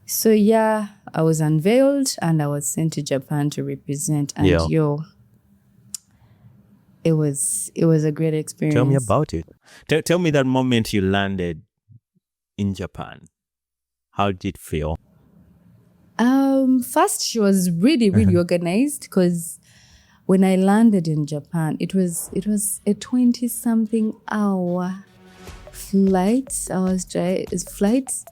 So yeah, I was unveiled and I was sent to Japan to represent. And it was a great experience. Tell me about it. Tell me that moment you landed in Japan. How did it feel? First, she was really, really organized because when I landed in Japan, it was a 20-something hour flight. Flights.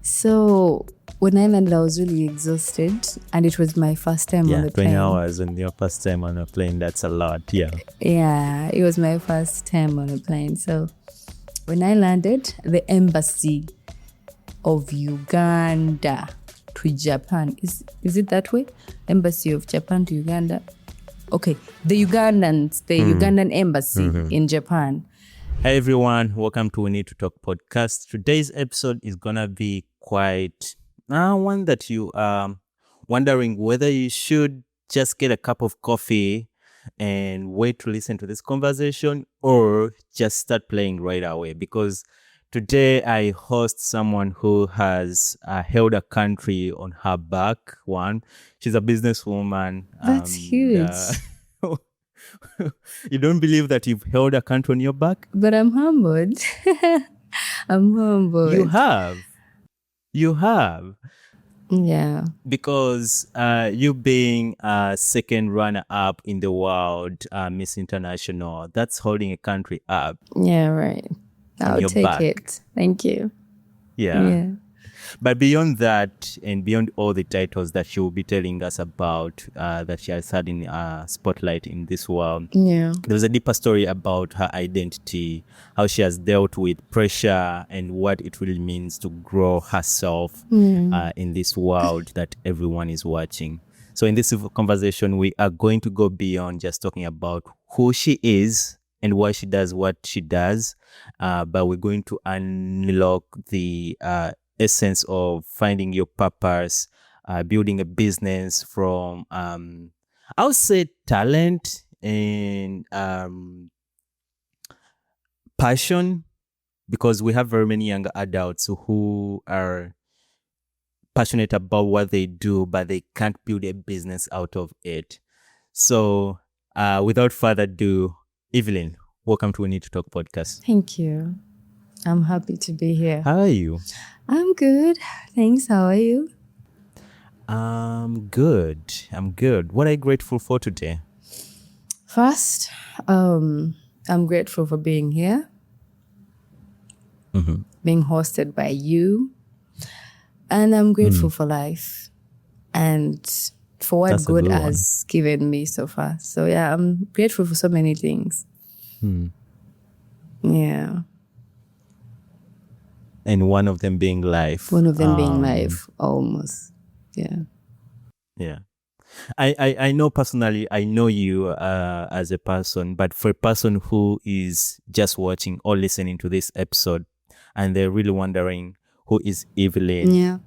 So when I landed, I was really exhausted, and it was my first time on the plane. 20 hours on your first time on a plane, that's a lot, Yeah, it was my first time on a plane. So when I landed, the embassy of Uganda to Japan, is it that way? Embassy of Japan to Uganda. Okay, the Ugandan embassy in Japan. Hey everyone, welcome to We Need to Talk podcast. Today's episode is gonna be quite one that you are wondering whether you should just get a cup of coffee and wait to listen to this conversation or just start playing right away, because today I host someone who has held a country on her back. She's a businesswoman. That's huge. You don't believe that you've held a country on your back? But I'm humbled. I'm humbled. You have. Yeah. Because you being a second runner-up in the world, Miss International, that's holding a country up. Yeah, right. I'll take back. It. Thank you. Yeah. But beyond that, and beyond all the titles that she will be telling us about, that she has had in spotlight in this world, there's a deeper story about her identity, how she has dealt with pressure, and what it really means to grow herself in this world that everyone is watching. So in this conversation, we are going to go beyond just talking about who she is and why she does what she does, but we're going to unlock the essence of finding your purpose, building a business from, I would say, talent and passion, because we have very many young adults who are passionate about what they do, but they can't build a business out of it. So without further ado, Evelyn, welcome to We Need to Talk podcast. Thank you. I'm happy to be here. How are you? I'm good. Thanks. How are you? I'm good. What are you grateful for today? First, I'm grateful for being here, being hosted by you. And I'm grateful for life and for what God has given me so far. So yeah, I'm grateful for so many things. Yeah. And one of them being life. One of them being life, almost. Yeah. Yeah. I know personally, I know you as a person, but for a person who is just watching or listening to this episode and they're really wondering who is Evelyn,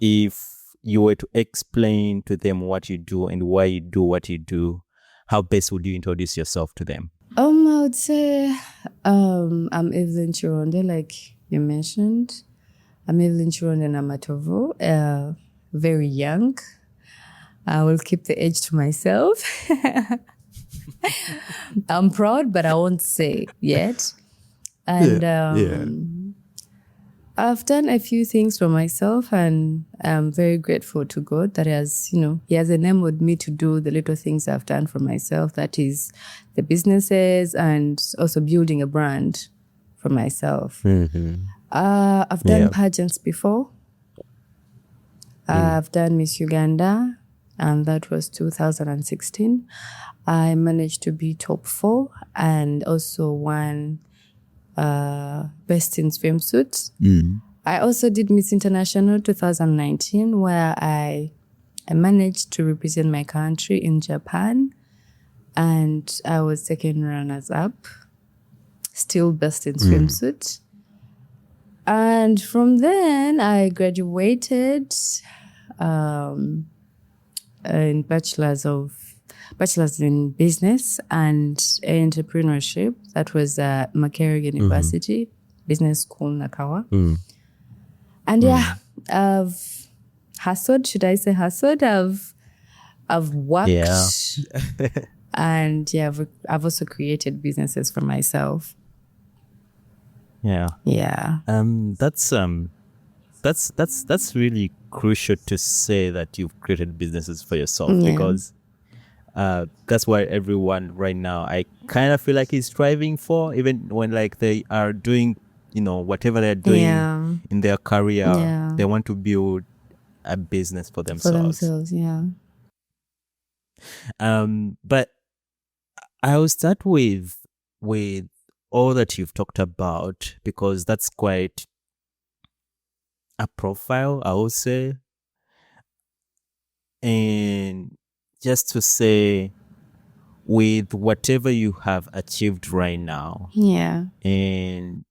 if you were to explain to them what you do and why you do what you do, how best would you introduce yourself to them? I would say I'm Evelyn Kironde, like you mentioned. I'm Evelyn Kironde Namatovo, very young. I will keep the age to myself. I'm proud, but I won't say yet. And I've done a few things for myself, and I'm very grateful to God that He has enabled me to do the little things I've done for myself. That is the businesses and also building a brand for myself. I've done pageants before. I've done Miss Uganda, and that was 2016. I managed to be top 4 and also won Best in Swimsuit. I also did Miss International 2019, where I managed to represent my country in Japan, and I was second runners up, still Best in Swimsuit. And from then, I graduated in bachelor's in business and entrepreneurship. That was at Makerere University, Business School, Nakawa. And I've hustled. Should I say hustled? I've worked. Yeah. And yeah, I've also created businesses for myself. Yeah. Yeah. That's really crucial to say that you've created businesses for yourself, because that's what everyone right now, I kind of feel like, is striving for, even when like they are doing, whatever they're doing in their career, they want to build a business for themselves. Yeah. But I will start with all that you've talked about, because that's quite a profile, I would say. And just to say, with whatever you have achieved right now, and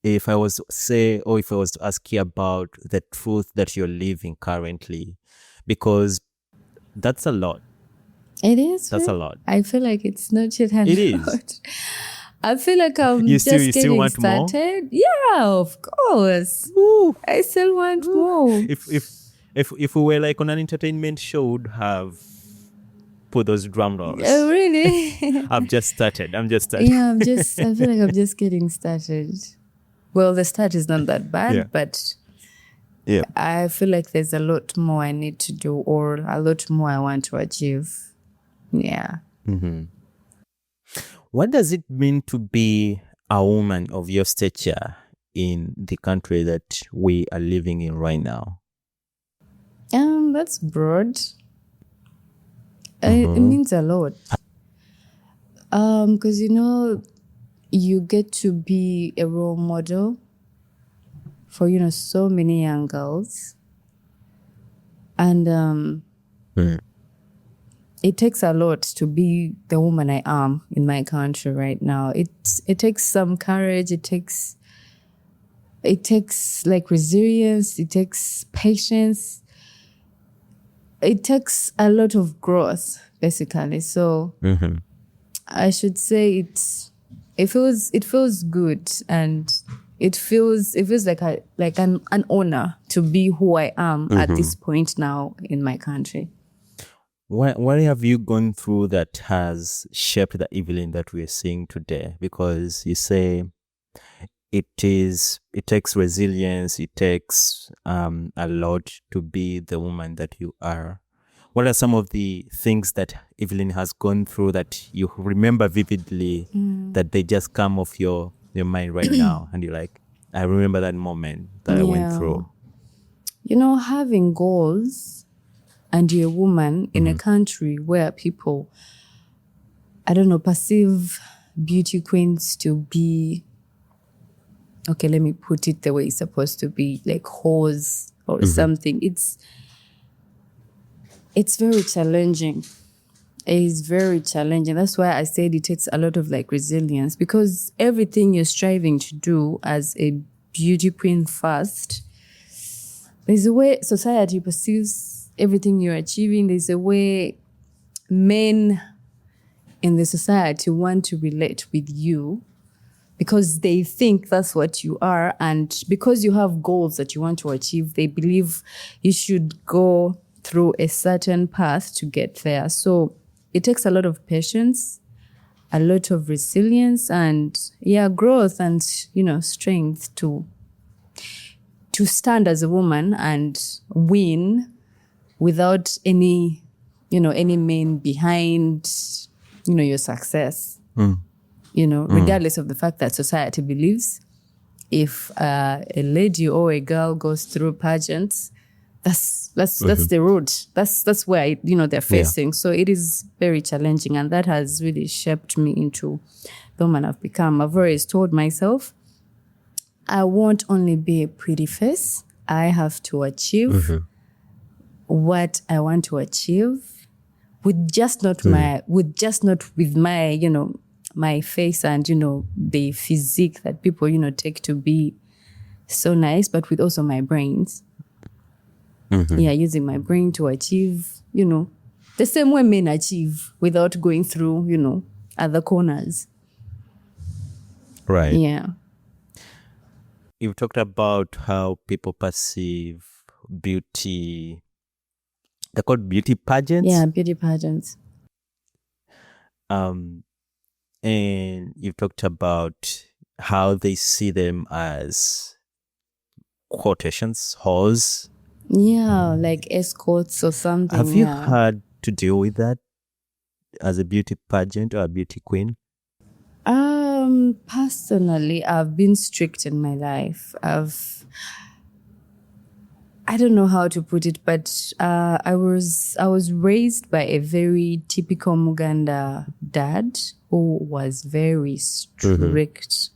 if I was to say, or if I was to ask you about the truth that you're living currently, because that's a lot. It is. That's a lot. I feel like it's not yet a lot. Is. I feel like I'm you just still getting want started. More? Yeah, of course. Ooh. I still want more. If we were like on an entertainment show, would have put those drum rolls. Oh, really? I'm just started. Yeah, I feel like I'm just getting started. Well, the start is not that bad, but I feel like there's a lot more I need to do, or a lot more I want to achieve. Yeah. Mm-hmm. What does it mean to be a woman of your stature in the country that we are living in right now? That's broad. It means a lot. Because you get to be a role model for so many young girls, and it takes a lot to be the woman I am in my country right now. It takes some courage. It takes like resilience. It takes patience. It takes a lot of growth, basically. So I should say it feels good, and it feels like an honor to be who I am at this point now in my country. What have you gone through that has shaped the Evelyn that we are seeing today? Because you say it takes resilience, it takes a lot to be the woman that you are. What are some of the things that Evelyn has gone through that you remember vividly, that they just come off your mind right now, and you're like, I remember that moment that I went through? Having goals, and you're a woman in a country where people, I don't know, perceive beauty queens to be, okay, let me put it the way it's supposed to be, like whores or something. It's very challenging. It is very challenging. That's why I said it takes a lot of like resilience, because everything you're striving to do as a beauty queen first, there's a way society perceives everything you're achieving. There's a way men in the society want to relate with you, because they think that's what you are. And because you have goals that you want to achieve, they believe you should go through a certain path to get there. So it takes a lot of patience, a lot of resilience, and growth and, strength to stand as a woman and win without any men behind, your success. Regardless of the fact that society believes if a lady or a girl goes through pageants, that's the route. That's where they're facing. So it is very challenging, and that has really shaped me into the woman I've become. I've always told myself, I won't only be a pretty face. I have to achieve what I want to achieve with just not with my my face and the physique that people take to be so nice, but with also my brains. Using my brain to achieve the same way men achieve without going through other corners. Right. Yeah. you've talked about how people perceive beauty. They're called beauty pageants. Yeah, beauty pageants. And you've talked about how they see them as quotations, whores. Yeah, like escorts or something. Have you yeah. had to deal with that as a beauty pageant or a beauty queen? Personally, I've been strict in my life. I don't know how to put it, but I was raised by a very typical Muganda dad who was very strict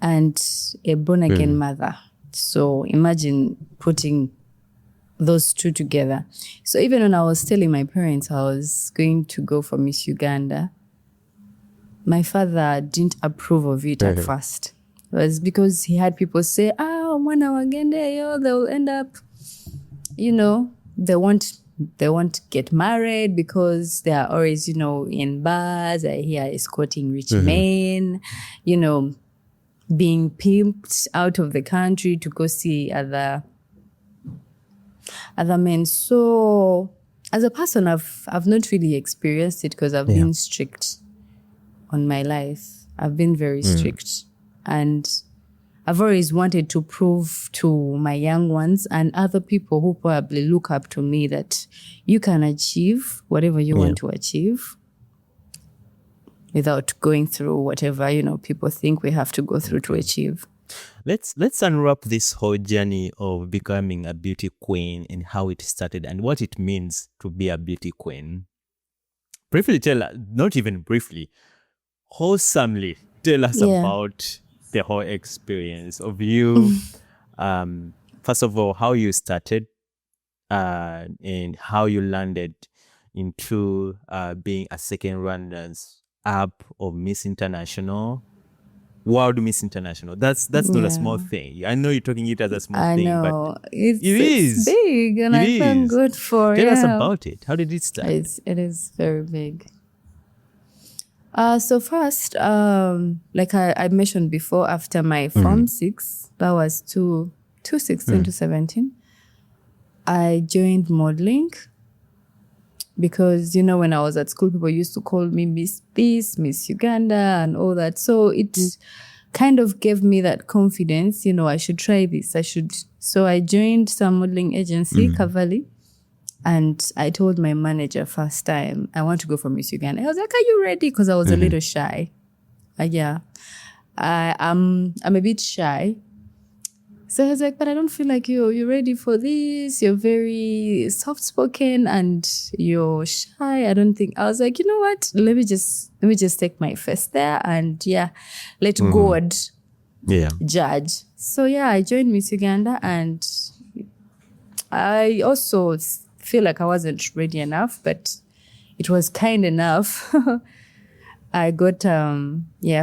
and a born again mother. So imagine putting those two together. So even when I was telling my parents I was going to go for Miss Uganda, my father didn't approve of it at first. It was because he had people say, when I get there, they'll end up, they won't get married because they are always, in bars. I hear escorting rich men, being pimped out of the country to go see other men. So as a person, I've not really experienced it because I've been strict on my life. I've been very strict. And I've always wanted to prove to my young ones and other people who probably look up to me that you can achieve whatever you want to achieve without going through whatever, people think we have to go through to achieve. Let's unwrap this whole journey of becoming a beauty queen and how it started and what it means to be a beauty queen. Briefly not even briefly, wholesomely tell us about the whole experience of you. First of all, how you started and how you landed into being a second runners up of Miss International. World Miss International. That's not a small thing. I know you're talking it as a small thing, know. but It's big, and I thank God for it. Tell us about it. How did it start? It is very big. So first, like I mentioned before, after my Form 6, that was 2016 to 17, I joined modeling because, when I was at school, people used to call me Miss this, Miss Uganda and all that. So it kind of gave me that confidence, I should try this. So I joined some modeling agency, Cavalli. And I told my manager first time, I want to go for Miss Uganda. I was like, are you ready? Because I was a little shy. I'm a bit shy. So I was like, but I don't feel like you're ready for this. You're very soft-spoken and you're shy. I don't think. I was like, you know what? Let me just take my first there and let God judge. So I joined Miss Uganda and I also feel like I wasn't ready enough, but it was kind enough. I got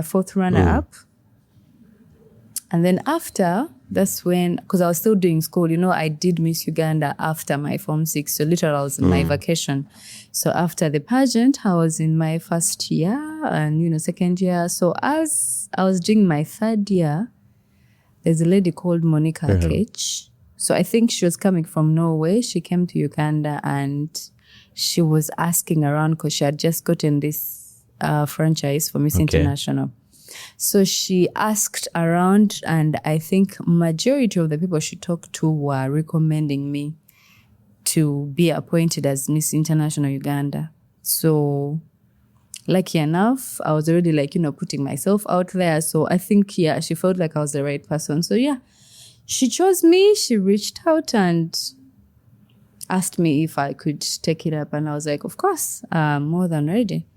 fourth runner up. And then after, that's when, because I was still doing school, I did Miss Uganda after my Form 6. So literally I was in my vacation. So after the pageant, I was in my first year and, second year. So as I was doing my third year, there's a lady called Monica Ketch. So I think she was coming from Norway. She came to Uganda and she was asking around because she had just gotten this franchise for Miss International. So she asked around and I think majority of the people she talked to were recommending me to be appointed as Miss International Uganda. So lucky enough, I was already putting myself out there. So I think, she felt like I was the right person. So she chose me. She reached out and asked me if I could take it up. And I was like, of course, I'm more than ready.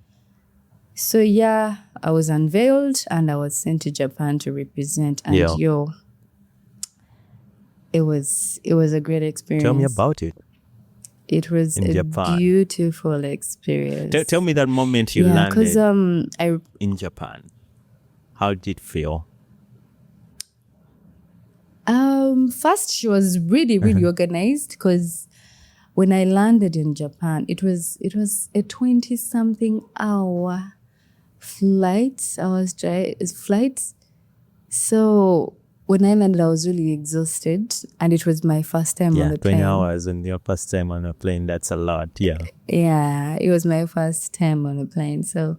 So I was unveiled and I was sent to Japan to represent. And it was a great experience. Tell me about it. It was a Japan. Beautiful experience. Tell me that moment you landed in Japan. How did it feel? First, she was really, really organized because when I landed in Japan, it was a 20-something hour flight. Flights. So when I landed, I was really exhausted, and it was my first time on the 20 plane. hours and your first time on a plane, that's a lot. Yeah. Yeah, it was my first time on a plane. So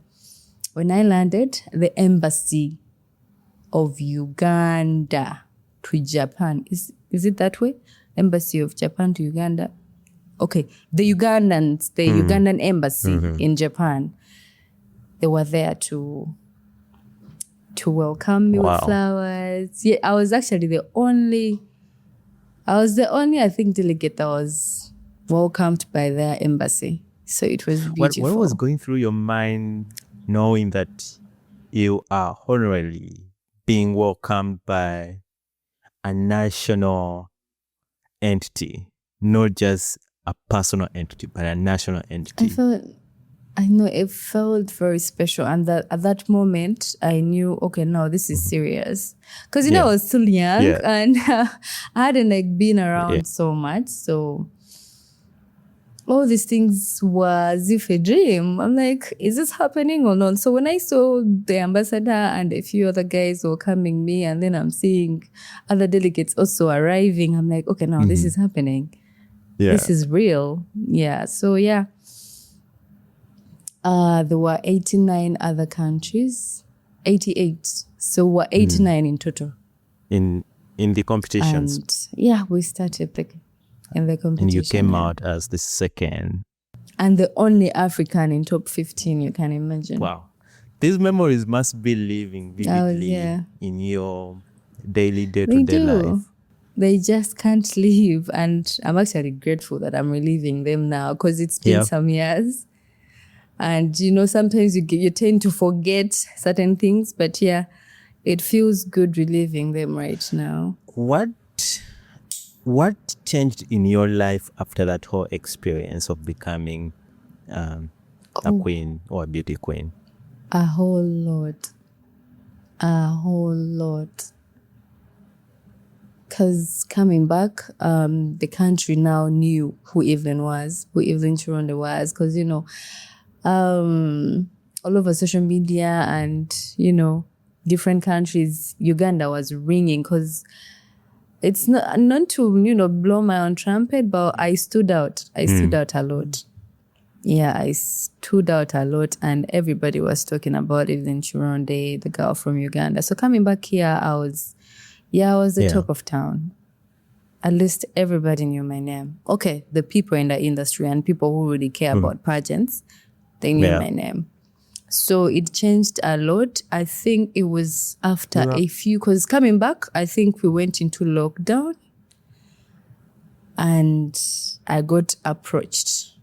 when I landed, the embassy of Uganda to Japan, is it that way? Embassy of Japan to Uganda. Okay, the Ugandan embassy in Japan, they were there to welcome me with flowers. Yeah, I was actually the only, I think, delegate that was welcomed by their embassy. So it was beautiful. What was going through your mind knowing that you are honorably being welcomed by a national entity, not just a personal entity, but a national entity? I know it felt very special, and that at that moment I knew, okay, no, this is serious, because I was still young and I hadn't been around so much, so all these things were as if a dream. I'm like, is this happening or not? So when I saw the ambassador and a few other guys welcoming me, and then I'm seeing other delegates also arriving, I'm like, okay, now this is happening. Yeah. This is real. Yeah. So yeah. There were 89 other countries, 88. So we're 89 in total. In the competitions. And yeah, we started in the competition. And you came out as the second. And the only African in top 15, you can imagine. Wow. These memories must be living vividly in your daily day-to-day life. They just can't leave. And I'm actually grateful that I'm reliving them now, because it's been some years. And, sometimes you tend to forget certain things, but yeah, it feels good reliving them right now. What changed in your life after that whole experience of becoming a queen or a beauty queen? A whole lot. Because coming back, the country now knew who Evelyn Kironde was, because, all over social media and, different countries, Uganda was ringing, because it's not to, blow my own trumpet, but I stood out. I stood out a lot. Yeah, I stood out a lot, and everybody was talking about Evelyn Kironde, the girl from Uganda. So coming back here, I was the talk of town. At least everybody knew my name. Okay, the people in the industry and people who really care about pageants, they knew my name. So it changed a lot. I think it was after because coming back, I think we went into lockdown and I got approached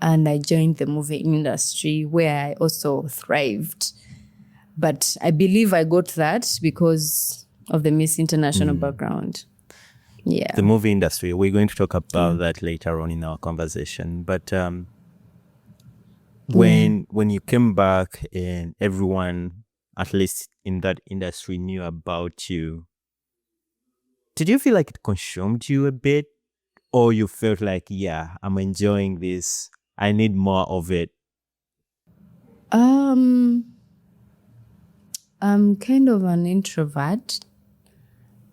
and I joined the movie industry, where I also thrived. But I believe I got that because of the Miss International background. Yeah. The movie industry, we're going to talk about that later on in our conversation. But when you came back and everyone, at least in that industry, knew about you, did you feel like it consumed you a bit? Or you felt like, I'm enjoying this, I need more of it? I'm kind of an introvert.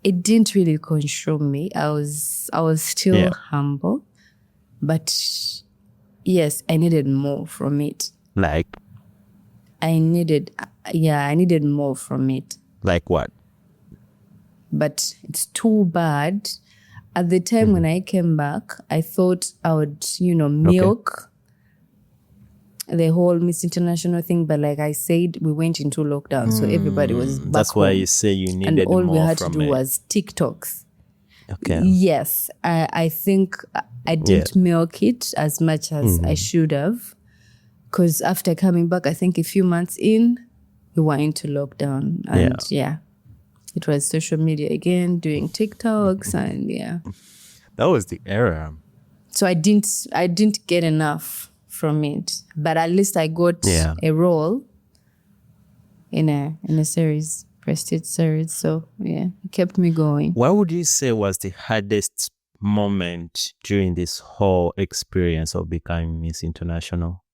It didn't really consume me. I was still humble, but yes, I needed more from it. Like? I needed more from it. Like what? But it's too bad. At the time when I came back, I thought I would, milk the whole Miss International thing. But like I said, we went into lockdown, so everybody was back That's home. why you say you needed more from it. And all we had to do was TikToks. Okay. Yes, I think I didn't milk it as much as I should have. Because after coming back, I think a few months in, we were into lockdown. And it was social media again, doing TikToks and That was the era. So I didn't get enough from it. But at least I got a role in a series, prestige series. So it kept me going. What would you say was the hardest moment during this whole experience of becoming Miss International?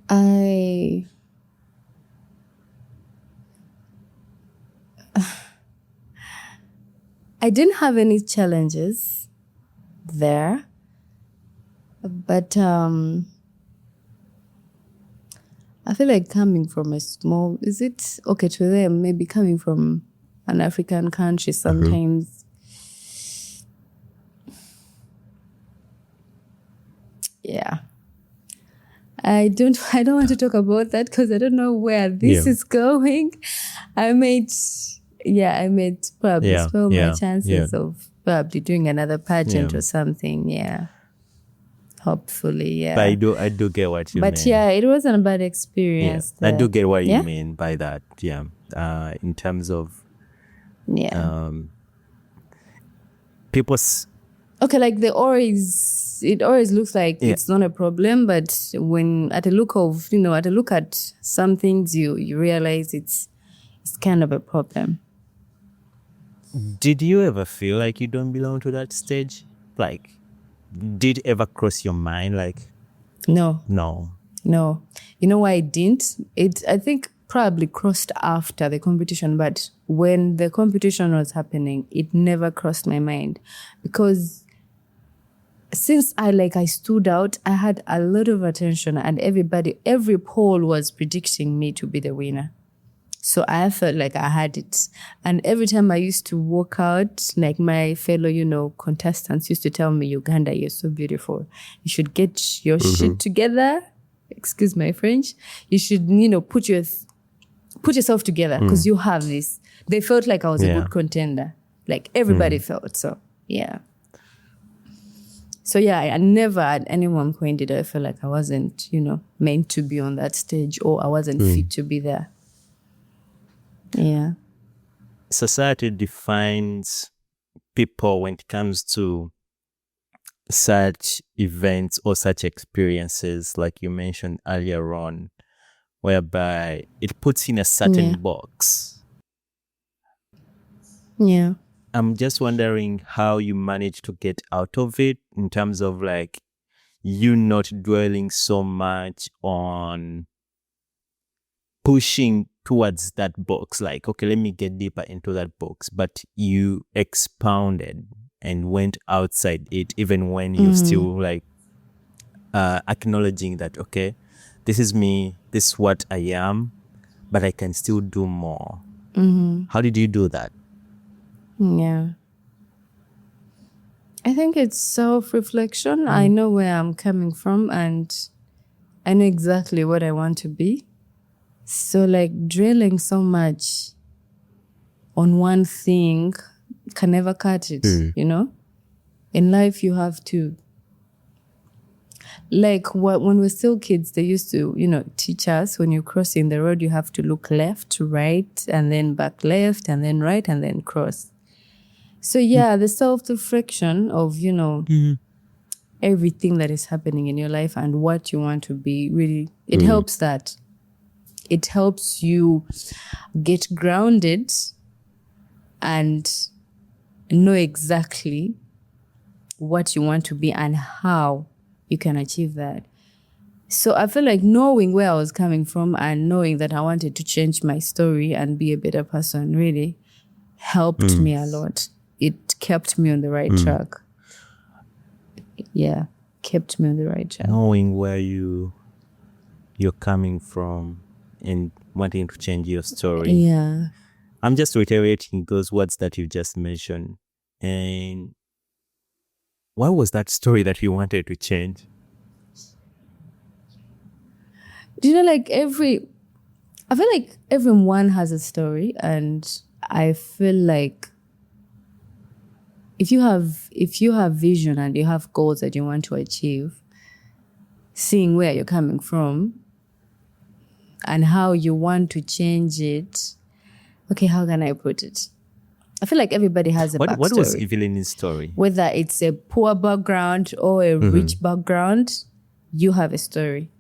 I didn't have any challenges there, but I feel like coming from a small, is it okay to them? Maybe coming from an African country sometimes. Yeah. I don't want to talk about that because I don't know where this is going. I might probably spoil my chances of probably doing another pageant or something. Yeah. Hopefully, yeah. But I do get what you mean. But yeah, it wasn't a bad experience. I do get what you mean by that. Yeah. In terms of people's okay, like it always looks like it's not a problem, but when at a look at some things, you realize it's kind of a problem. Did you ever feel like you don't belong to that stage? Like, did it ever cross your mind? Like, no. You know why it didn't? I think probably crossed after the competition, but when the competition was happening, it never crossed my mind because since I stood out, I had a lot of attention and every poll was predicting me to be the winner. So I felt like I had it. And every time I used to walk out, like my fellow, contestants used to tell me, Uganda, you're so beautiful. You should get your shit together. Excuse my French. You should, put yourself together because you have this. They felt like I was a good contender. Like everybody felt so. Yeah. So yeah, I never at any one point did I feel like I wasn't, meant to be on that stage or I wasn't fit to be there. Yeah. Society defines people when it comes to such events or such experiences, like you mentioned earlier on, whereby it puts in a certain box. Yeah. I'm just wondering how you manage to get out of it in terms of like you not dwelling so much on pushing towards that box. Like, okay, let me get deeper into that box. But you expounded and went outside it, even when you still like acknowledging that, okay, this is me, this is what I am, but I can still do more. How did you do that? Yeah. I think it's self-reflection. I know where I'm coming from and I know exactly what I want to be. So like drilling so much on one thing can never cut it, In life you have to, like when we're still kids, they used to, teach us when you're crossing the road, you have to look left, right, and then back left, and then right, and then cross. So yeah, the self-reflection of, everything that is happening in your life and what you want to be, really, it helps that. It helps you get grounded and know exactly what you want to be and how you can achieve that. So I feel like knowing where I was coming from and knowing that I wanted to change my story and be a better person really helped me a lot. It kept me on the right track. Yeah, kept me on the right track. Knowing where you're coming from and wanting to change your story. Yeah. I'm just reiterating those words that you just mentioned. And what was that story that you wanted to change? Do you know, I feel like everyone has a story, and I feel like if you have vision and you have goals that you want to achieve, seeing where you're coming from and how you want to change it. Okay, how can I put it? I feel like everybody has a backstory. What was Evelyn's story? Whether it's a poor background or a rich background, you have a story.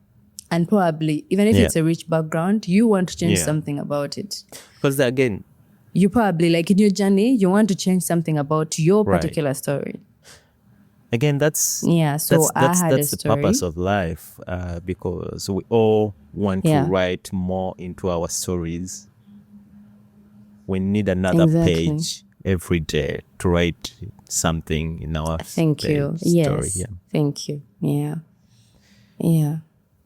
And probably, even if it's a rich background, you want to change something about it. Because again, you probably, like in your journey, you want to change something about your particular story. Again, that's So I had a that's the purpose story. of life, because we all want to Yeah. write more into our stories. We need another Exactly. page every day to write something in our Thank you. story. Yes. Yeah. Thank you. Yeah. Yeah.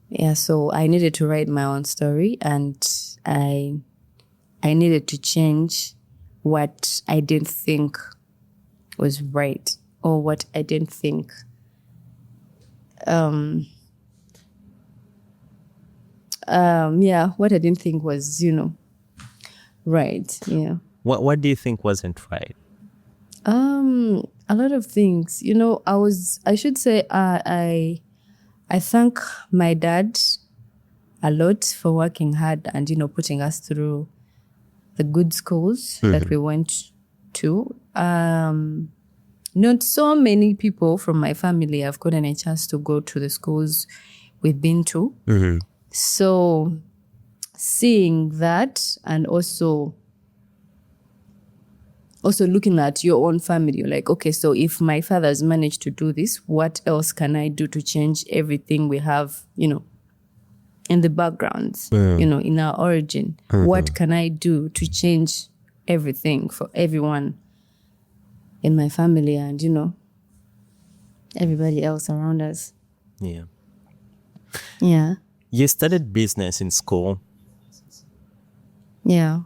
Yeah. So I needed to write my own story, and I needed to change what I didn't think was right, or what I didn't think what I didn't think was, right. Yeah. What do you think wasn't right? A lot of things. I should say I thank my dad a lot for working hard and, putting us through the good schools that we went to. Not so many people from my family have gotten a chance to go to the schools we've been to. So seeing that, and also looking at your own family, you're like, okay, so if my father's managed to do this, what else can I do to change everything we have, in the backgrounds, in our origin? What can I do to change everything for everyone in my family and, everybody else around us? Yeah. Yeah. You studied business in school. Yeah.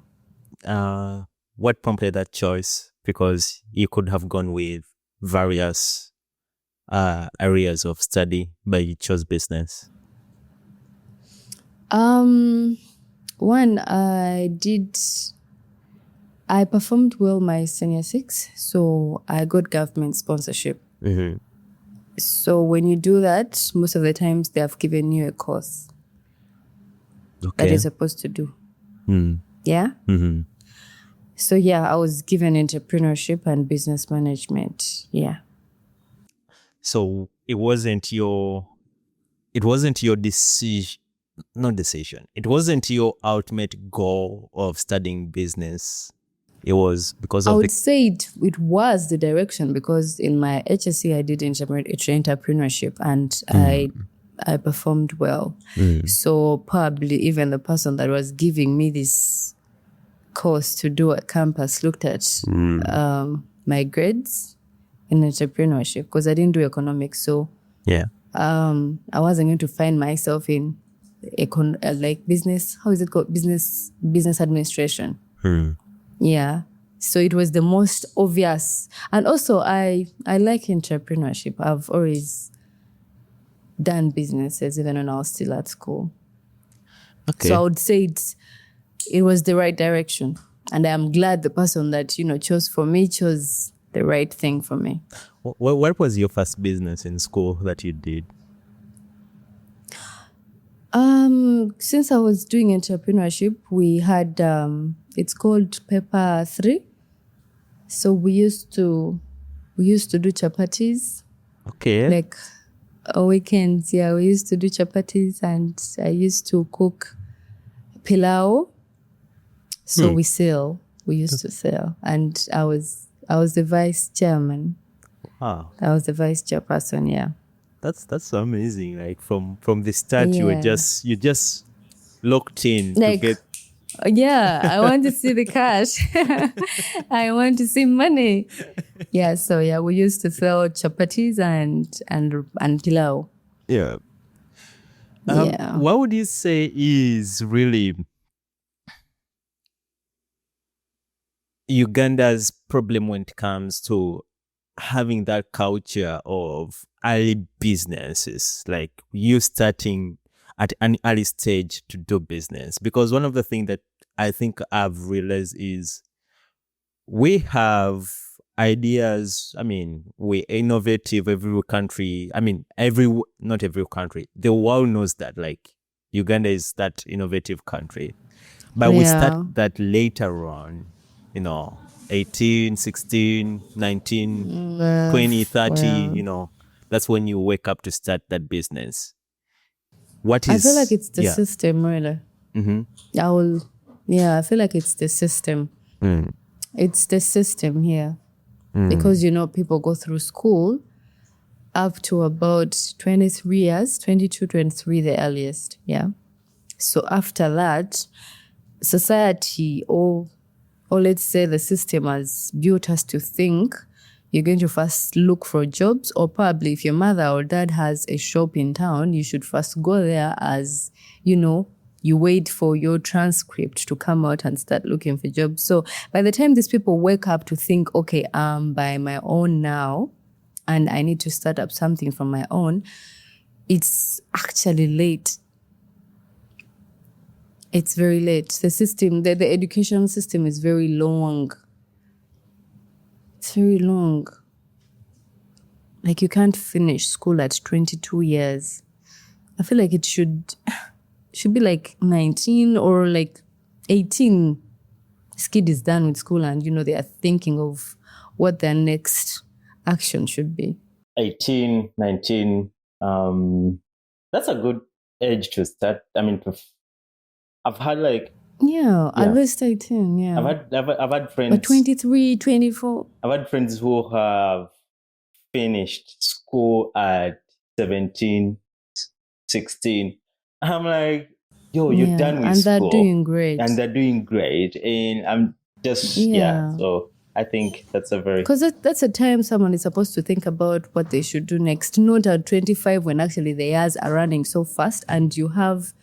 What prompted that choice? Because you could have gone with various areas of study, but you chose business. One, I performed well my senior six, so I got government sponsorship. So when you do that, most of the times they have given you a course that you're supposed to do. Yeah? So yeah, I was given entrepreneurship and business management. Yeah. So it wasn't your decision, not decision. It wasn't your ultimate goal of studying business. It was because I of would say it was the direction, because in my HSC I did entrepreneurship and I performed well. So probably even the person that was giving me this course to do at campus looked at my grades in entrepreneurship, because I didn't do economics. So yeah. I wasn't going to find myself in like business. How is it called? Business administration. Yeah. So it was the most obvious. And also I like entrepreneurship. I've always done businesses even when I was still at school. Okay. So I would say it was the right direction. And I'm glad the person that, chose for me chose the right thing for me. What was your first business in school that you did? Since I was doing entrepreneurship, we had it's called Paper 3. So we used to do chapatis. Okay. Like weekends, yeah, we used to do chapatis, and I used to cook pilau. So we used to sell, and I was the vice chairman. Wow. I was the vice chairperson, yeah. That's amazing. Like from the start, Yeah. you just locked in Like, to get. Yeah, I want to see the cash. I want to see money. Yeah, so yeah, we used to sell chapatis and pilau. Yeah. Yeah. What would you say is really Uganda's problem when it comes to having that culture of early businesses, like you starting at an early stage to do business? Because one of the things that I think I've realized is we have ideas. I mean, we're innovative. Every country, not every country, the world knows that, like, Uganda is that innovative country. But we start that later on, 18, 16, 19, 20, 30, that's when you wake up to start that business. I feel like it's the system, really. I feel like it's the system. It's the system here. Because, people go through school up to about 23 years, 22, 23, the earliest. Yeah. So after that, society or let's say the system has built us to think you're going to first look for jobs, or probably if your mother or dad has a shop in town, you should first go there as, you wait for your transcript to come out and start looking for jobs. So by the time these people wake up to think, okay, I'm by my own now and I need to start up something from my own, it's actually late. It's very late. The system, the education system is very long. It's very long. Like you can't finish school at 22 years. I feel like it should be like 19 or like 18. This kid is done with school and, they are thinking of what their next action should be. 18, 19. That's a good age to start. I mean, I've had at least 18, yeah. I've had friends. But 23, 24. I've had friends who have finished school at 17, 16. I'm like, yo, you're done with school. And they're doing great. And I'm just, so I think that's a very... Because that's a time someone is supposed to think about what they should do next. Not at 25 when actually the years are running so fast and you have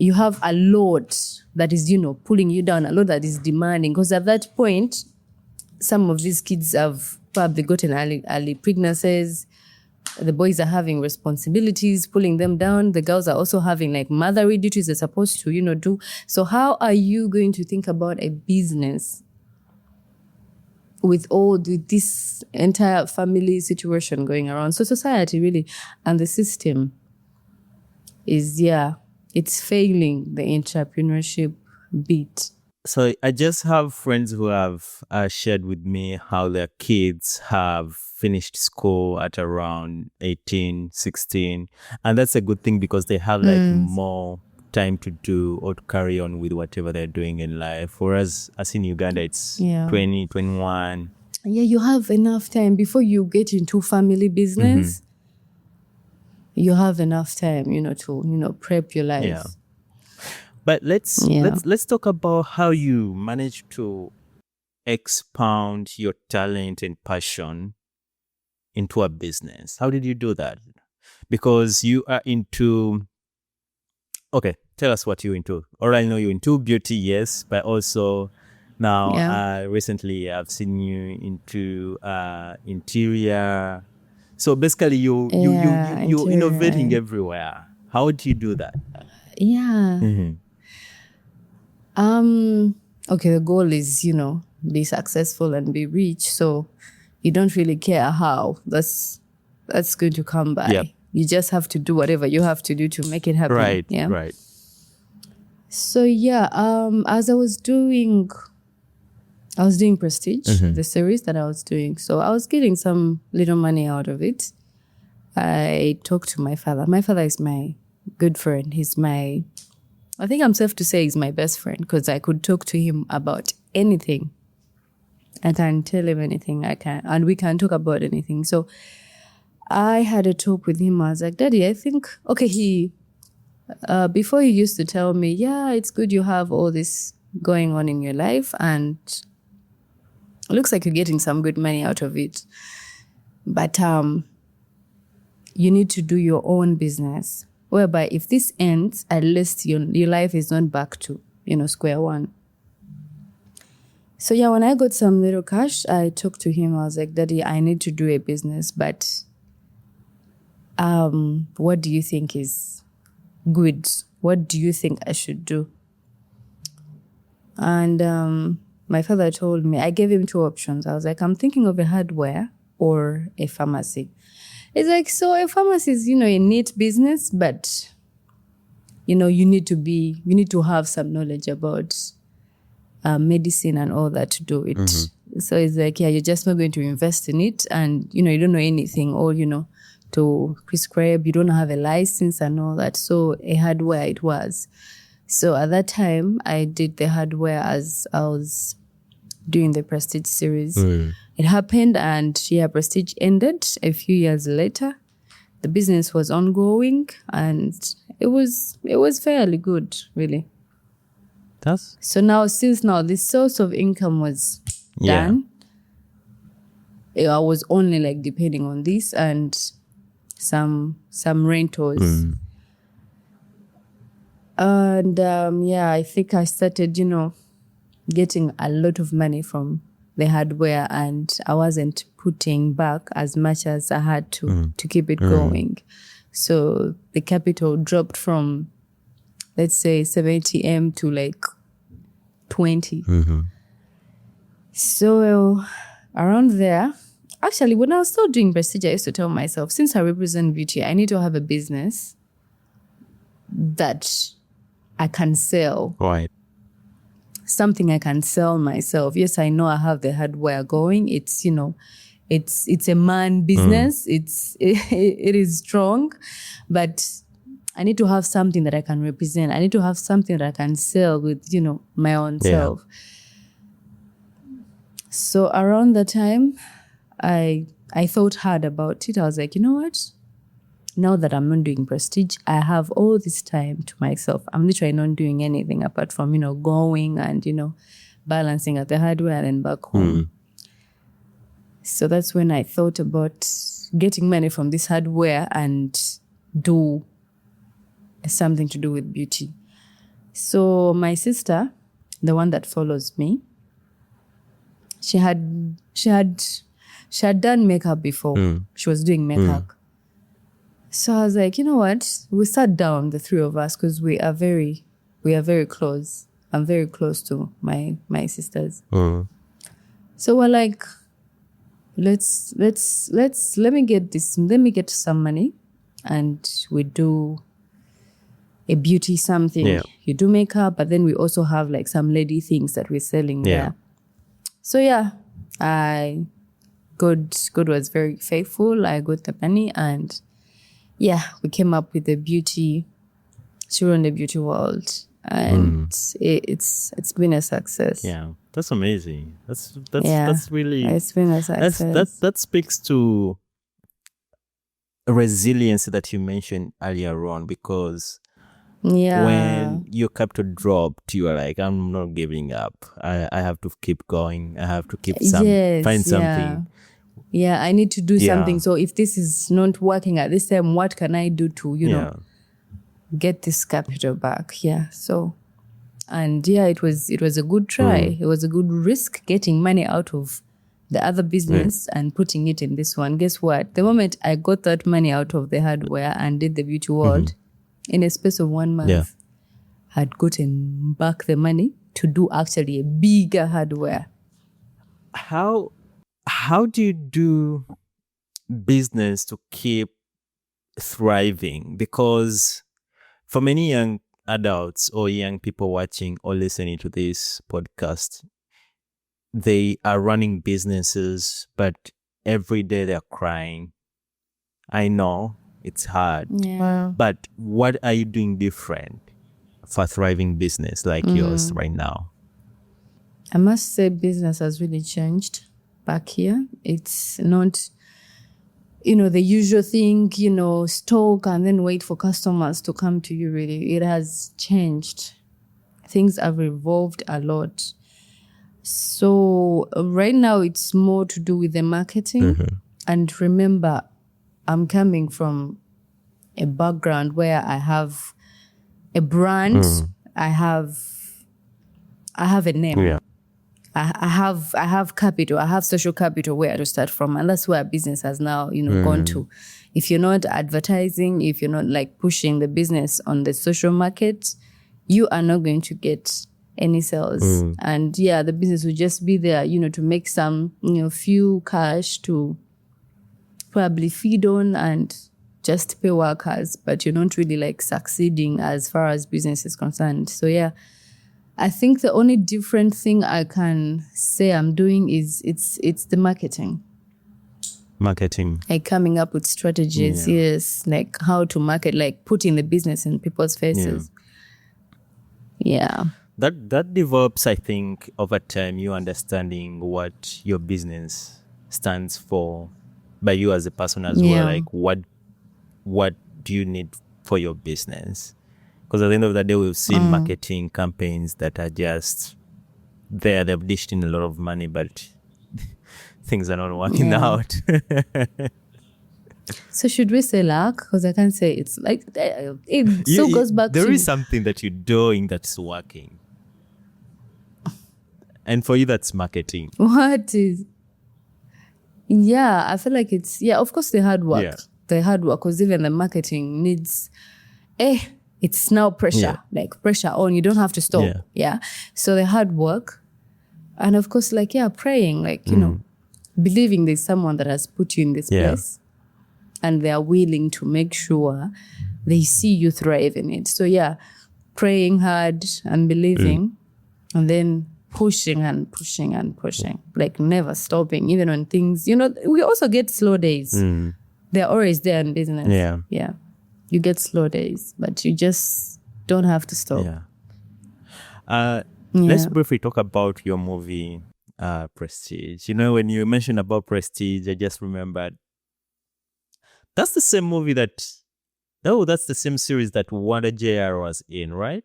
a lot that is, pulling you down, a lot that is demanding. Because at that point, some of these kids have probably gotten early pregnancies. The boys are having responsibilities, pulling them down. The girls are also having like motherly duties they're supposed to, do. So how are you going to think about a business with this entire family situation going around? So society really, and the system is, it's failing the entrepreneurship bit. So I just have friends who have shared with me how their kids have finished school at around 18, 16. And that's a good thing because they have more time to do or to carry on with whatever they're doing in life. Whereas as in Uganda, it's 20, 21. Yeah, you have enough time before you get into family business. You have enough time, to, prep your life. Yeah. But let's talk about how you manage to expound your talent and passion into a business. How did you do that? Because you are into... Okay, tell us what you're into. Or I know you're into beauty, yes, but also now recently I've seen you into interior. So basically you're innovating everywhere. How do you do that? Yeah. Okay, the goal is, be successful and be rich. So you don't really care how. That's going to come by. Yep. You just have to do whatever you have to do to make it happen. Right. Yeah. Right. So as I was doing Prestige, the series that I was doing. So I was getting some little money out of it. I talked to my father. My father is my good friend. I think I'm safe to say he's my best friend because I could talk to him about anything. I can tell him anything I can, and we can talk about anything. So I had a talk with him. I was like, Daddy, I think, okay, before he used to tell me, it's good you have all this going on in your life and it looks like you're getting some good money out of it. But you need to do your own business. Whereby if this ends, at least your life is not back to, square one. So when I got some little cash, I talked to him. I was like, Daddy, I need to do a business, but what do you think is good? What do you think I should do? And my father told me, I gave him two options. I was like, I'm thinking of a hardware or a pharmacy. It's like, so a pharmacy is, a neat business, but, you need to have some knowledge about medicine and all that to do it. So it's like, you're just not going to invest in it and, you don't know anything or, to prescribe, you don't have a license and all that. So a hardware it was. So at that time, I did the hardware as I was doing the Prestige series. it happened, and Prestige ended a few years later. The business was ongoing, and it was fairly good, really. So now, since now the source of income was done, I was only like depending on this and some rentals. And I think I started, getting a lot of money from the hardware, and I wasn't putting back as much as I had to keep it going. So the capital dropped from, let's say, 70M to like 20. So around there, actually, when I was still doing Prestige, I used to tell myself, since I represent beauty, I need to have a business that I can sell. Right. Something I can sell myself. Yes, I know I have the hardware going. It's, it's a man business. It is strong, but I need to have something that I can represent. I need to have something that I can sell with, my own self. So around that time, I thought hard about it. I was like, you know what? Now that I'm not doing Prestige, I have all this time to myself. I'm literally not doing anything apart from, going and, balancing at the hardware and back home. So that's when I thought about getting money from this hardware and do something to do with beauty. So my sister, the one that follows me, she had done makeup before. She was doing makeup. So I was like, you know what? We sat down, the three of us, because we are very close. I'm very close to my sisters. So we're like, let me get some money, and we do a beauty something. Yeah. You do makeup, but then we also have like some lady things that we're selling there. So God was very faithful. I got the money, and we came up with the beauty, Kironde Beauty World, and it's been a success. Yeah, that's amazing. That's really, it's been a success. That speaks to resilience that you mentioned earlier on, because when your capital dropped, you were like, I'm not giving up. I have to keep going. I have to keep find something. Yeah, I need to do something. So if this is not working at this time, what can I do to, get this capital back? Yeah. So, and it was a good try. It was a good risk, getting money out of the other business and putting it in this one. Guess what? The moment I got that money out of the hardware and did the beauty world, in a space of 1 month, had gotten back the money to do actually a bigger hardware. How do you do business to keep thriving? Because for many young adults or young people watching or listening to this podcast, they are running businesses, but every day they're crying. I know it's hard, but what are you doing different for thriving business like yours right now? I must say business has really changed back here. It's not, the usual thing, stock and then wait for customers to come to you, really. It has changed. Things have evolved a lot. So right now it's more to do with the marketing. And remember, I'm coming from a background where I have a brand, I have a name. Yeah. I have capital. I have social capital where to start from, and that's where business has now, gone to. If you're not advertising, if you're not like pushing the business on the social market, you are not going to get any sales. And the business will just be there, to make some, few cash to probably feed on and just pay workers, but you're not really like succeeding as far as business is concerned. So I think the only different thing I can say I'm doing is it's the marketing. Like coming up with strategies, yes, like how to market, like putting the business in people's faces. Yeah. That develops, I think, over time, you understanding what your business stands for by you as a person as well. Like what do you need for your business? Because at the end of the day, we've seen marketing campaigns that are just there. They've dished in a lot of money, but things are not working out. So should we say luck? Because I can't say it's like it still goes back there to... There is something that you're doing that's working. And for you, that's marketing. What is... Yeah, I feel like it's... Yeah, of course, the hard work. Yeah. The hard work, because even the marketing needs... it's now pressure. Yeah. Like pressure on. You don't have to stop. Yeah. So the hard work. And of course, like, praying. Like, you know, believing there's someone that has put you in this place. And they are willing to make sure they see you thrive in it. So, praying hard and believing. And then pushing and pushing and pushing, like never stopping, even when things, you know, we also get slow days. They're always there in business. Yeah. You get slow days, but you just don't have to stop. Let's briefly talk about your movie, Prestige. You know, when you mentioned about Prestige, I just remembered that's the same movie that's the same series that Wanda JR was in, right?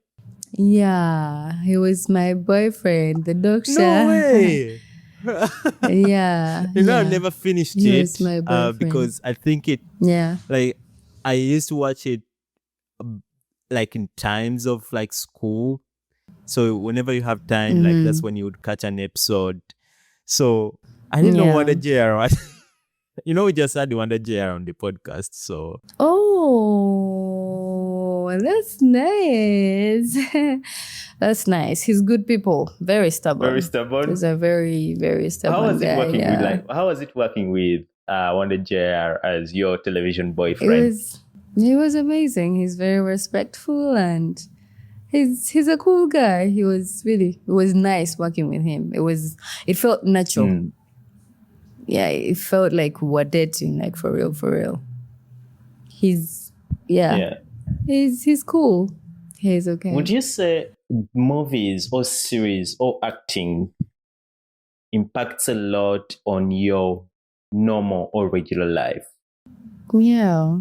Yeah, he was my boyfriend, the doctor. No way. I never finished he it. Was my boyfriend. Because I think it. Like I used to watch it, like in times of like school. So whenever you have time, like that's when you would catch an episode. So I didn't know Wanda JR was. You know, we just had Wanda JR on the podcast. So. Oh, that's nice. That's nice. He's good people. Very stubborn. Very stubborn. He's a very, very stubborn How was it guy, working with how was it working with Wanda JR as your television boyfriend? He was amazing. He's very respectful and he's a cool guy. It was nice working with him. It felt natural. Yeah, it felt like we're dating, like for real. He's cool. He's okay. Would you say movies or series or acting impacts a lot on your normal or regular life? Yeah.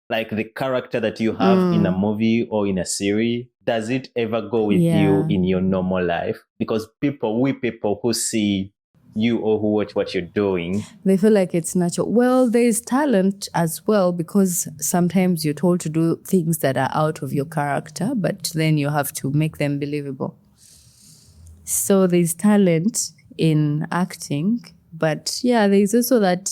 Like the character that you have in a movie or in a series, does it ever go with you in your normal life? Because people who see you or who watch what you're doing, they feel like it's natural. Well, there's talent as well, because sometimes you're told to do things that are out of your character, but then you have to make them believable. So there's talent in acting, but there's also that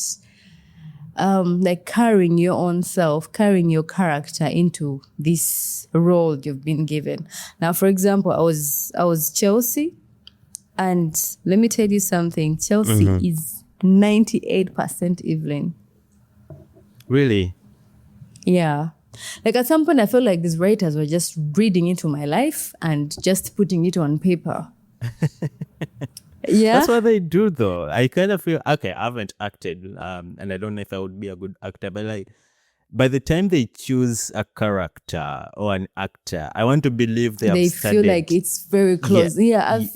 like carrying your own self, carrying your character into this role you've been given. Now, for example, I was Chelsea. And let me tell you something. Chelsea is 98% Evelyn. Really? Yeah. Like at some point, I felt like these writers were just reading into my life and just putting it on paper. That's what they do, though. I kind of feel, okay, I haven't acted, and I don't know if I would be a good actor, but like, by the time they choose a character or an actor, I want to believe they feel like it's very close. So, I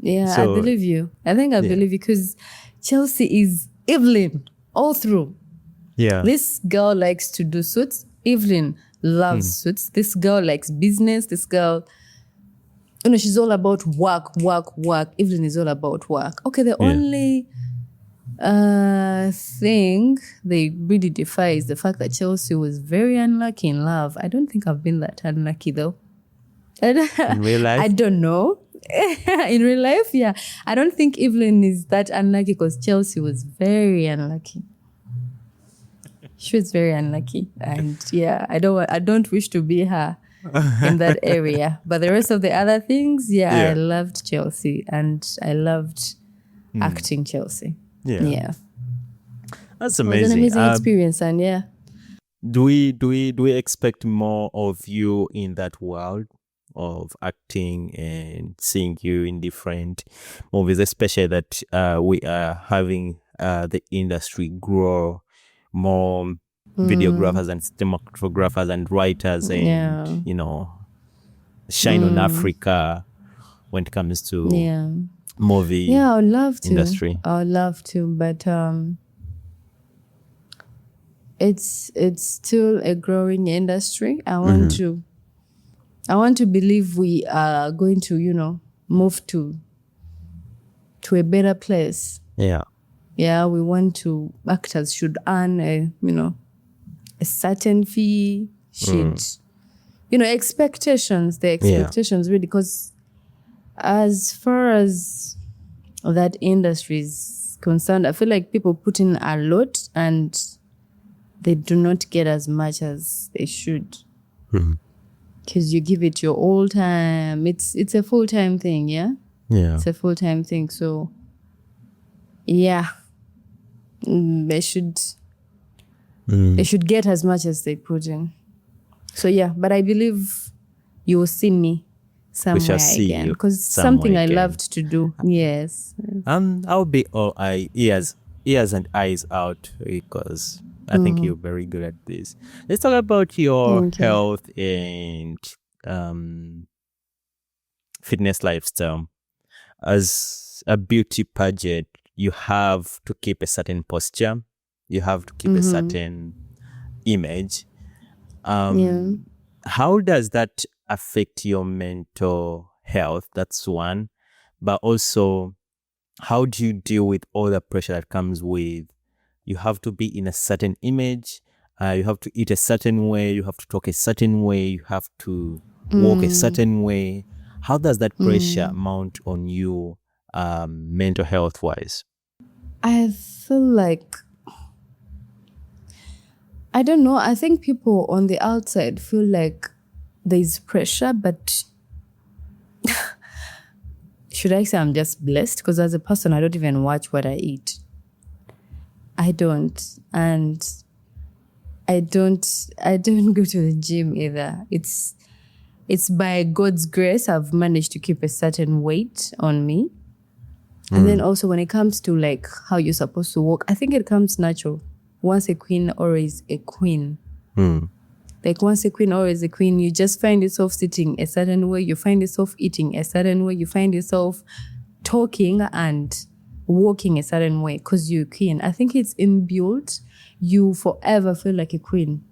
believe you. I think I believe you because Chelsea is Evelyn all through. Yeah. This girl likes to do suits. Evelyn loves suits. This girl likes business. This girl, she's all about work. Evelyn is all about work. Okay, the only thing they really defy is the fact that Chelsea was very unlucky in love. I don't think I've been that unlucky though. In real life? I don't know. In real life, I don't think Evelyn is that unlucky because Chelsea was very unlucky. She was very unlucky, and I don't wish to be her in that area. But the rest of the other things, I loved Chelsea and I loved acting Chelsea. Yeah. That's amazing. It was an amazing experience, and Do we expect more of you in that world of acting and seeing you in different movies, especially that we are having the industry grow more videographers and cinematographers and writers and shine on Africa when it comes to movie I would love to. industry? I would love to, but it's still a growing industry. I want to believe we are going to, move to a better place. Yeah. Yeah, we want to, actors should earn a certain fee, should, expectations, really, because as far as that industry is concerned, I feel like people put in a lot and they do not get as much as they should. Because you give it your all time. It's a full-time thing, yeah? Yeah. It's a full-time thing. So, yeah. They should get as much as they put in. So, yeah. But I believe you will see me somewhere again. Because it's something I loved to do. Yes. I'll be all ears and eyes out because I think you're very good at this. Let's talk about your health and fitness lifestyle. As a beauty pageant, you have to keep a certain posture. You have to keep a certain image. How does that affect your mental health? That's one. But also, how do you deal with all the pressure that comes with you have to be in a certain image, you have to eat a certain way, you have to talk a certain way, you have to walk a certain way. How does that pressure mount on you mental health wise? I feel like, I don't know, I think people on the outside feel like there's pressure, but should I say I'm just blessed? Because as a person, I don't even watch what I eat. I don't. And I don't go to the gym either. It's by God's grace I've managed to keep a certain weight on me. And then also when it comes to like how you're supposed to walk, I think it comes natural. Once a queen, always a queen. Like once a queen, always a queen. You just find yourself sitting a certain way. You find yourself eating a certain way. You find yourself talking and walking a certain way because you're a queen. I think it's inbuilt. You forever feel like a queen.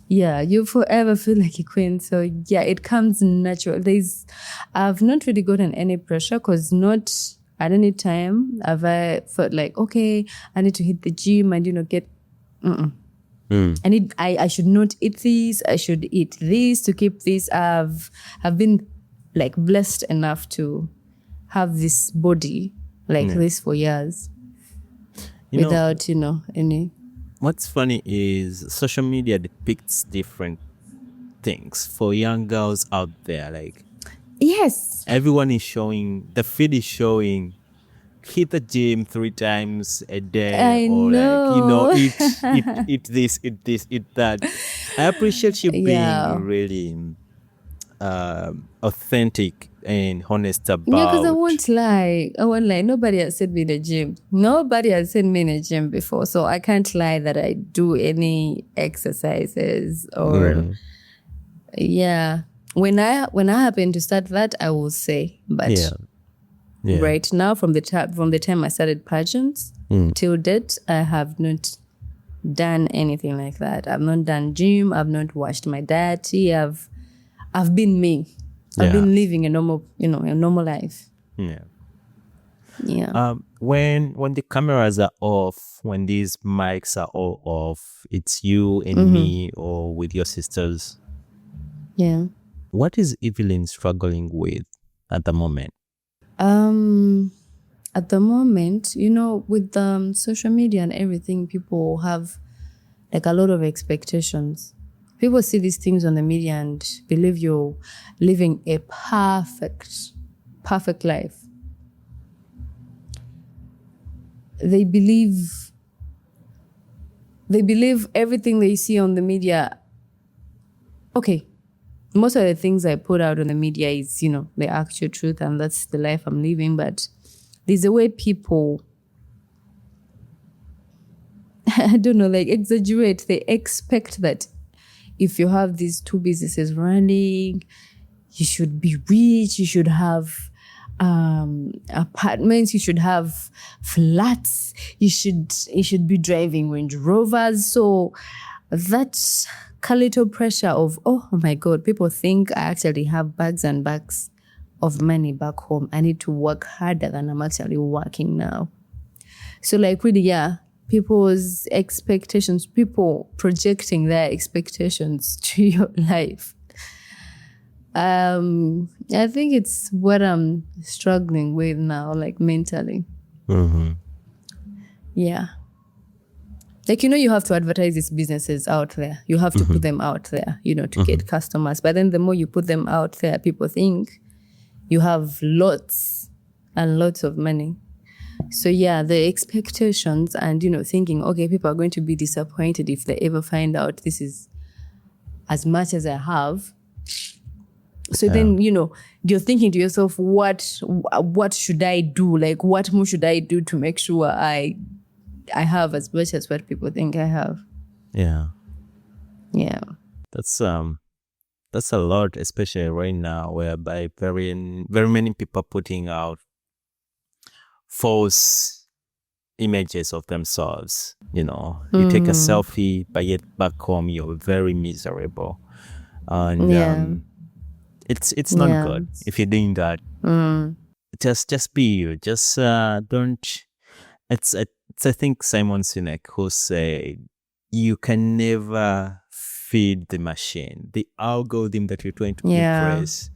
Yeah, you forever feel like a queen. So yeah, it comes natural. I've not really gotten any pressure because not at any time have I felt like, okay, I need to hit the gym and get. I should not eat this. I should eat this to keep this. I've been like blessed enough to have this body like this for years without any. What's funny is social media depicts different things for young girls out there. Like, yes, everyone is showing, the feed is showing, hit the gym 3 times a day. I know. Like, eat this, eat that. I appreciate you being really authentic and honest about. Yeah, because I won't lie. Nobody has seen me in a gym. Nobody has seen me in a gym before. So I can't lie that I do any exercises or When I happen to start that, I will say. But right now, from the time I started pageants till date, I have not done anything like that. I've not done gym. I've not watched my diet. I've been me. I've been living a normal, a normal life. Yeah. Yeah. When the cameras are off, when these mics are all off, it's you and me or with your sisters. Yeah. What is Evelyn struggling with at the moment? At the moment, with social media and everything, people have like a lot of expectations. People see these things on the media and believe you're living a perfect life. They believe everything they see on the media. Okay, most of the things I put out on the media is, the actual truth, and that's the life I'm living. But there's a way people, I don't know, like exaggerate. They expect that if you have these 2 businesses running, you should be rich, you should have apartments, you should have flats, you should be driving Range Rovers. So that's a little pressure of, oh my God, people think I actually have bags and bags of money back home. I need to work harder than I'm actually working now. So like really, yeah, people's expectations, people projecting their expectations to your life. I think it's what I'm struggling with now, like mentally. Mm-hmm. Yeah. Like, you have to advertise these businesses out there. You have to put them out there, to get customers. But then the more you put them out there, people think you have lots and lots of money. So yeah, the expectations and, thinking, okay, people are going to be disappointed if they ever find out this is as much as I have. So then, you're thinking to yourself, what should I do? Like, what more should I do to make sure I have as much as what people think I have? Yeah. Yeah. That's a lot, especially right now, whereby very many people are putting out false images of themselves. You take a selfie, but yet back home you're very miserable, and it's not good if you're doing that. Just be you. Just don't. It's I think Simon Sinek who said you can never feed the machine, the algorithm that you're trying to impress.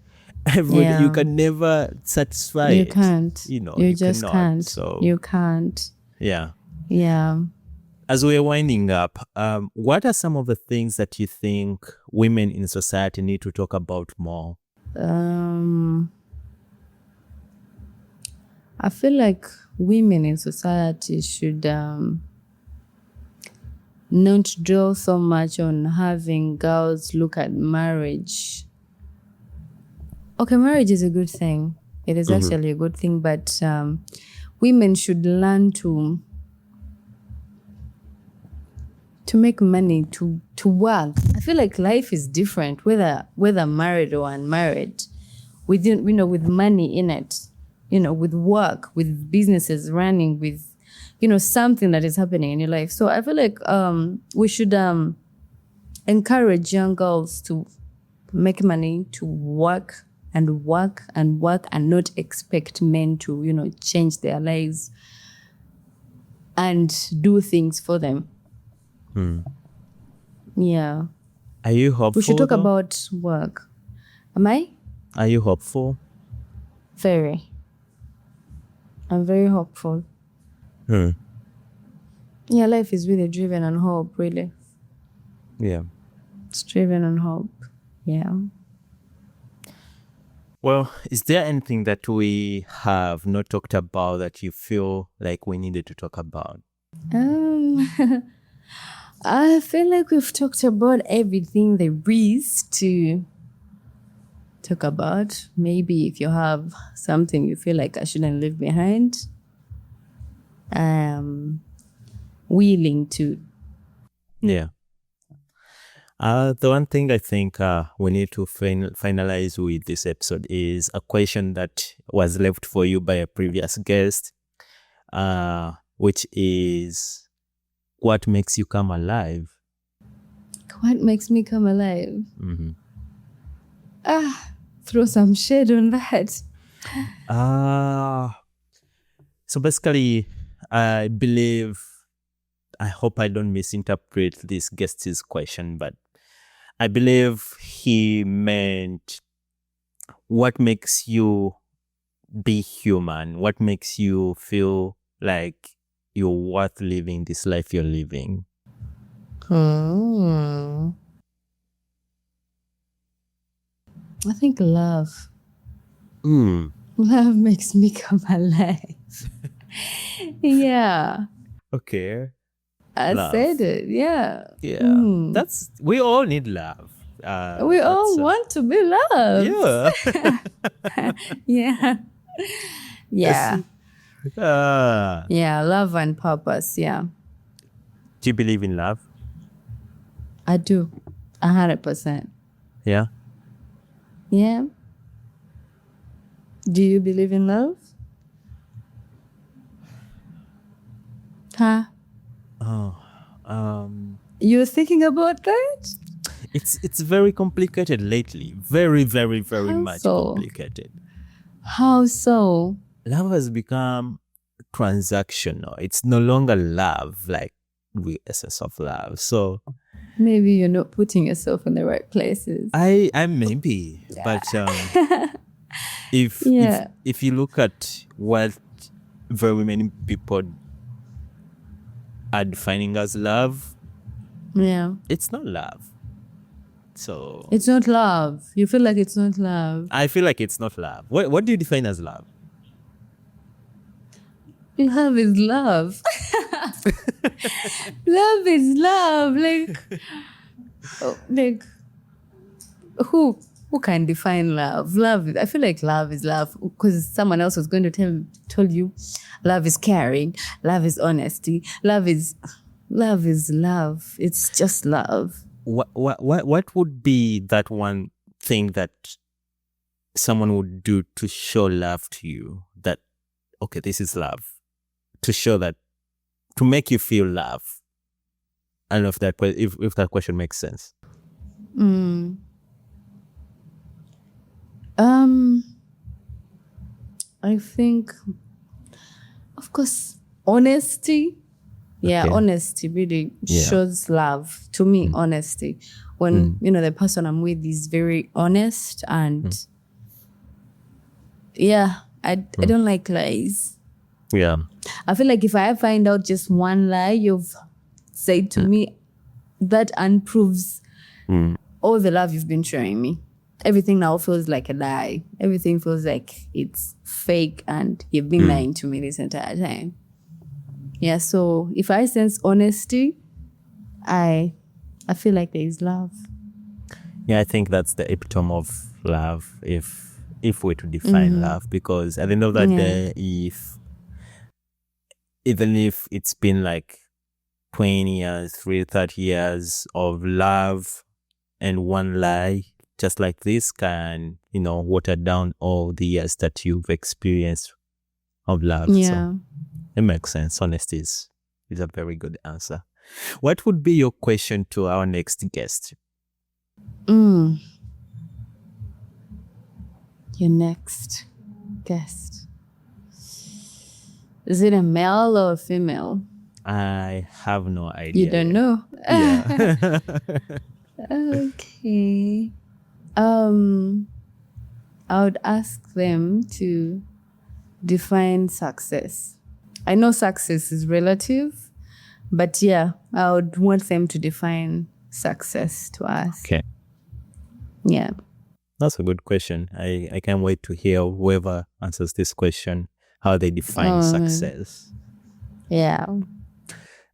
You can never satisfy you it. Can't. You just cannot. Can't. So you can't. Yeah. Yeah. As we're winding up, what are some of the things that you think women in society need to talk about more? I feel like women in society should not dwell so much on having girls look at marriage. Okay, marriage is a good thing. It is actually a good thing, but women should learn to make money, to work. I feel like life is different, whether married or unmarried, with money in it, with work, with businesses running, with something that is happening in your life. So I feel like we should encourage young girls to make money, to work and work and work, and not expect men to change their lives and do things for them. Yeah. Are you hopeful? We should talk about work. Am I? Are you hopeful? Very. I'm very hopeful. Yeah, life is really driven on hope, really. Yeah. It's driven on hope. Yeah. Well, is there anything that we have not talked about that you feel like we needed to talk about? I feel like we've talked about everything there is to talk about. Maybe if you have something you feel like I shouldn't leave behind, willing to. Yeah. The one thing I think we need to finalize with this episode is a question that was left for you by a previous guest, which is, what makes you come alive? What makes me come alive? Throw some shade on that. So basically, I hope I don't misinterpret this guest's question, but I believe he meant, what makes you be human? What makes you feel like you're worth living this life you're living? I think love. Love makes me come alive. Yeah. Okay. I said it. Yeah. Yeah. We all need love. We all want to be loved. Yeah. Yeah. Yeah. Yeah, love and purpose. Yeah. Do you believe in love? I do. 100%. Yeah. Yeah. Do you believe in love? Huh? You're thinking about that? It's very complicated lately. Very, very, very How much so? complicated. How so? Love has become transactional. It's no longer love, like the essence of love. So maybe you're not putting yourself in the right places. I maybe, but if you look at what very many people are defining as love, it's not love. So it's not love. You feel like it's not love. I feel like it's not love. What do you define as love? Love is love. Love is love. Like who can define love? Love. I feel like love is love because someone else was going to tell you, love is caring. Love is honesty. Love is love. It's just love. What would be that one thing that someone would do to show love to you? That okay, this is love. To show that, to make you feel love. I don't know if that question makes sense. I think, of course, honesty. Yeah, okay. Honesty really shows love. To me, honesty. When, the person I'm with is very honest and I don't like lies. Yeah. I feel like if I find out just one lie you've said to me, that unproves all the love you've been showing me. Everything now feels like a lie. Everything feels like it's fake and you've been lying to me this entire time. Yeah, so if I sense honesty, I feel like there is love. Yeah, I think that's the epitome of love if we're to define love, because at the end of that day, even if it's been like 20 years, 30 years of love and one lie, just like this can, water down all the years that you've experienced of love. Yeah. So it makes sense. Honesty is a very good answer. What would be your question to our next guest? Your next guest. Is it a male or a female? I have no idea. You don't know? Yeah. Okay. I would ask them to define success. I know success is relative, but I would want them to define success to us. Okay. Yeah. That's a good question. I can't wait to hear whoever answers this question, how they define success. Yeah.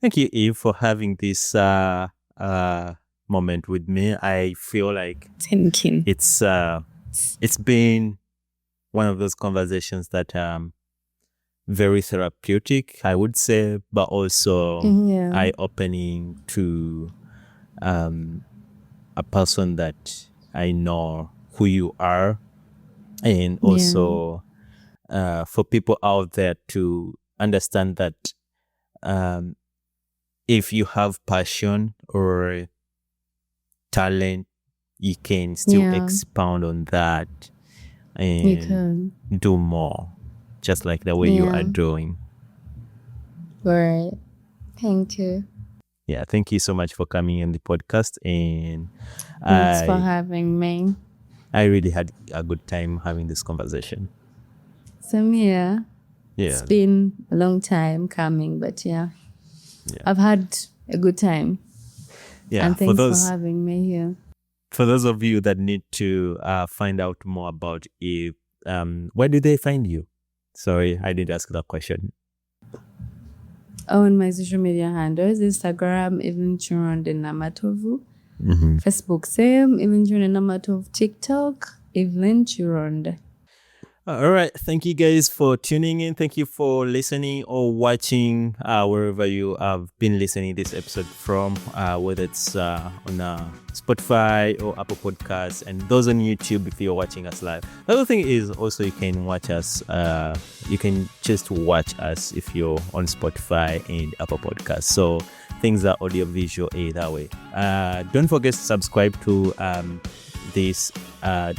Thank you, Eve, for having this moment with me. I feel like thinking it's been one of those conversations that very therapeutic, I would say, but also eye-opening to a person that I know who you are, and also for people out there to understand that if you have passion or talent, you can still expound on that and do more, just like the way you are doing. Right. Thank you. Yeah, thank you so much for coming on the podcast, and thanks for having me. I really had a good time having this conversation. Same here. Yeah. It's been a long time coming, but I've had a good time. Yeah. And thanks for having me here. For those of you that need to find out more about Eve, where do they find you? Sorry, I didn't ask that question. On my social media handles, Instagram, Evelyn Kironde Namatovu. Facebook, same, Evelyn Kironde Namatovu. TikTok, Evelyn Kironde. All right. Thank you guys for tuning in. Thank you for listening or watching wherever you have been listening this episode from, whether it's on Spotify or Apple Podcasts, and those on YouTube if you're watching us live. The other thing is also you can watch us. You can just watch us if you're on Spotify and Apple Podcasts. So things are audio visual either way. Don't forget to subscribe to this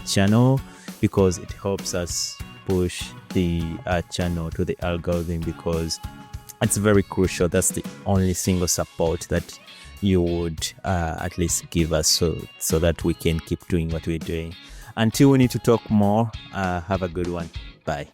channel, because it helps us push the channel to the algorithm, because it's very crucial. That's the only single support that you would at least give us, so that we can keep doing what we're doing. Until we need to talk more, have a good one. Bye.